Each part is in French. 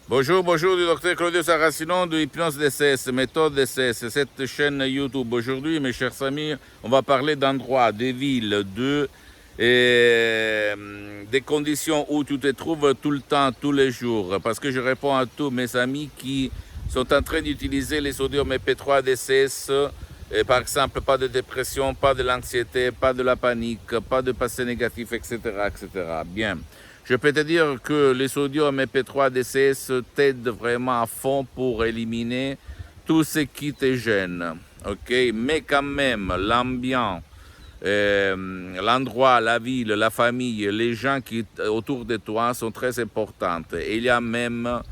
Bonjour, bonjour du docteur Claudio Saracino de Hypnose DCS, méthode DCS, cette chaîne YouTube. Aujourd'hui, mes chers amis, on va parler d'endroits, des villes, des conditions où tu te trouves tout le temps, tous les jours. Parce que je réponds à tous mes amis qui sont en train d'utiliser les sodium MP3 DCS. Et par exemple, pas de dépression, pas de l'anxiété, pas de la panique, pas de passé négatif, etc., etc. Bien. Je peux te dire que les sodium MP3 DCS t'aident vraiment à fond pour éliminer tout ce qui te gêne. Ok, mais quand même, l'ambiance, l'endroit, la ville, la famille, les gens qui autour de toi sont très importantes. Et il y a même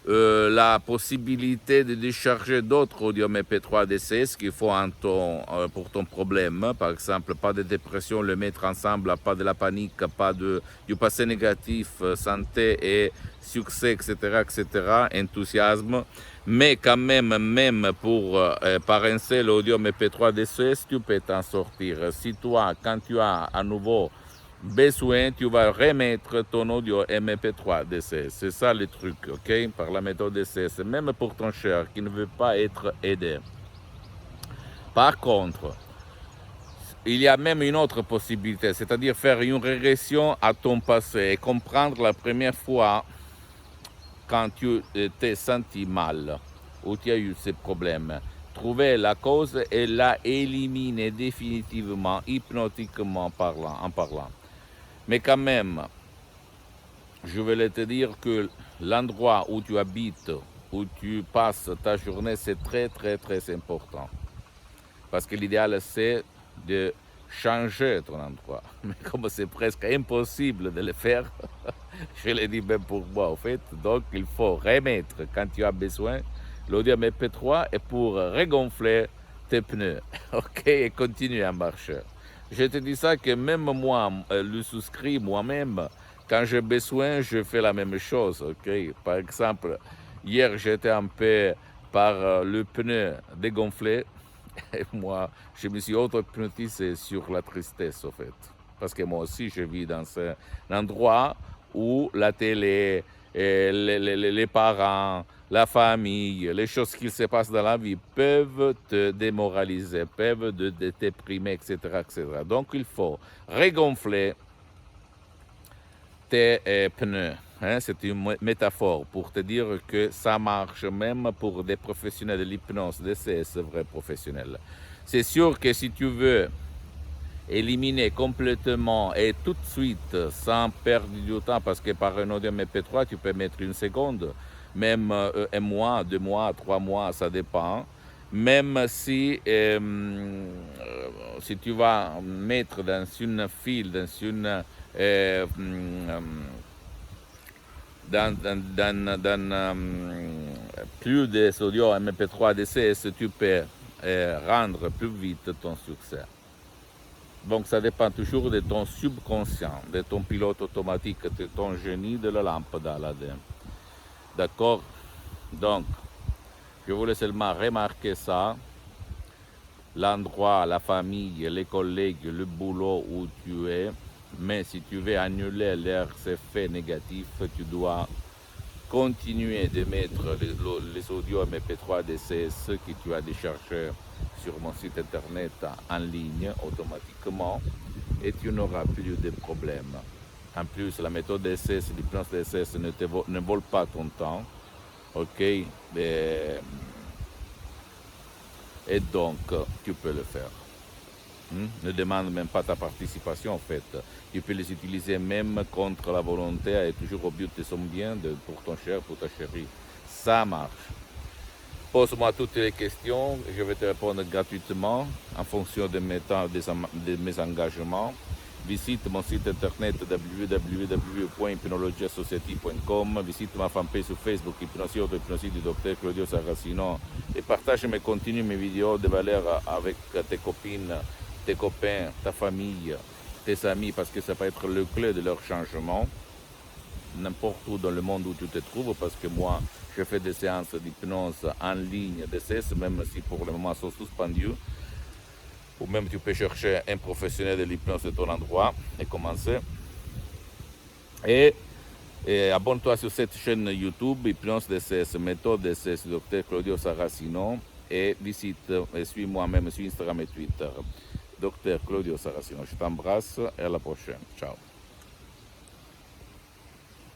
la possibilité de décharger d'autres audio MP3 DCS qu'il faut pour ton problème. Par exemple, pas de dépression, le mettre ensemble, pas de la panique, pas du passé négatif, santé et succès, etc., etc., enthousiasme. Mais quand même par un seul audio MP3 DCS, tu peux t'en sortir. Si toi, quand tu as à nouveau besoin, tu vas remettre ton audio MP3 DCS. C'est ça le truc, ok? Par la méthode DCS, même pour ton cher qui ne veut pas être aidé. Par contre, il y a même une autre possibilité, c'est-à-dire faire une régression à ton passé et comprendre la première fois quand tu t'es senti mal ou tu as eu ces problèmes. Trouver la cause et la éliminer définitivement, hypnotiquement en parlant. Mais quand même, je voulais te dire que l'endroit où tu habites, où tu passes ta journée, c'est très, très, très important. Parce que l'idéal, c'est de changer ton endroit. Mais comme c'est presque impossible de le faire, je le dis même pour moi, en fait. Donc, il faut remettre, quand tu as besoin, l'audio MP3 et pour regonfler tes pneus, ok, et continuer à marcher. Je te dis ça que même moi, le souscrit moi-même, quand j'ai besoin, je fais la même chose, ok. Par exemple, hier, j'étais un peu par le pneu dégonflé et moi, je me suis auto-hypnotisé sur la tristesse, en fait. Parce que moi aussi, je vis dans un endroit où la télé, les parents, la famille, les choses qui se passent dans la vie peuvent te démoraliser, peuvent te déprimer, etc., etc. Donc, il faut regonfler tes pneus. Hein, c'est une métaphore pour te dire que ça marche même pour des professionnels de l'hypnose, des vrais professionnels. C'est sûr que si tu veux éliminer complètement et tout de suite, sans perdre du temps, parce que par un audio MP3, tu peux mettre une seconde, même un mois, 2 mois, 3 mois, ça dépend. Même si tu vas mettre dans une file, dans une plus de audio MP3 DCS, tu peux rendre plus vite ton succès. Donc ça dépend toujours de ton subconscient, de ton pilote automatique, de ton génie de la lampe d'Aladin. D'accord? Donc, je voulais seulement remarquer ça. L'endroit, la famille, les collègues, le boulot où tu es. Mais si tu veux annuler leurs effets négatifs, tu dois continuer de mettre les audios MP3 DCS que tu as déchargés sur mon site internet en ligne automatiquement et tu n'auras plus de problème. En plus, la méthode DCS, l'hypnose DCS ne vole pas ton temps. Ok? Et donc, tu peux le faire. Ne demande même pas ta participation en fait. Tu peux les utiliser même contre la volonté et toujours au but de son bien pour ton cher, pour ta chérie. Ça marche. Pose-moi toutes les questions, je vais te répondre gratuitement en fonction de mes temps, de mes engagements. Visite mon site internet www.hypnologiasociety.com. Visite ma fanpage sur Facebook, Hypnosie Auto-Hypnosie du docteur Claudio Saracino. Et partage mes contenus, mes vidéos de valeur avec tes copines, tes copains, ta famille, tes amis, parce que ça peut être le clé de leur changement, n'importe où dans le monde où tu te trouves, parce que moi, je fais des séances d'hypnose en ligne, des cesses, même si pour le moment sont suspendues, ou même tu peux chercher un professionnel de l'hypnose de ton endroit et commencer. Et Et abonne-toi sur cette chaîne YouTube, Hypnose DCS, méthode DCS, Dr Claudio Saracino, et visite et suis-moi même sur Instagram et Twitter, Dr Claudio Saracino. Je t'embrasse et à la prochaine. Ciao.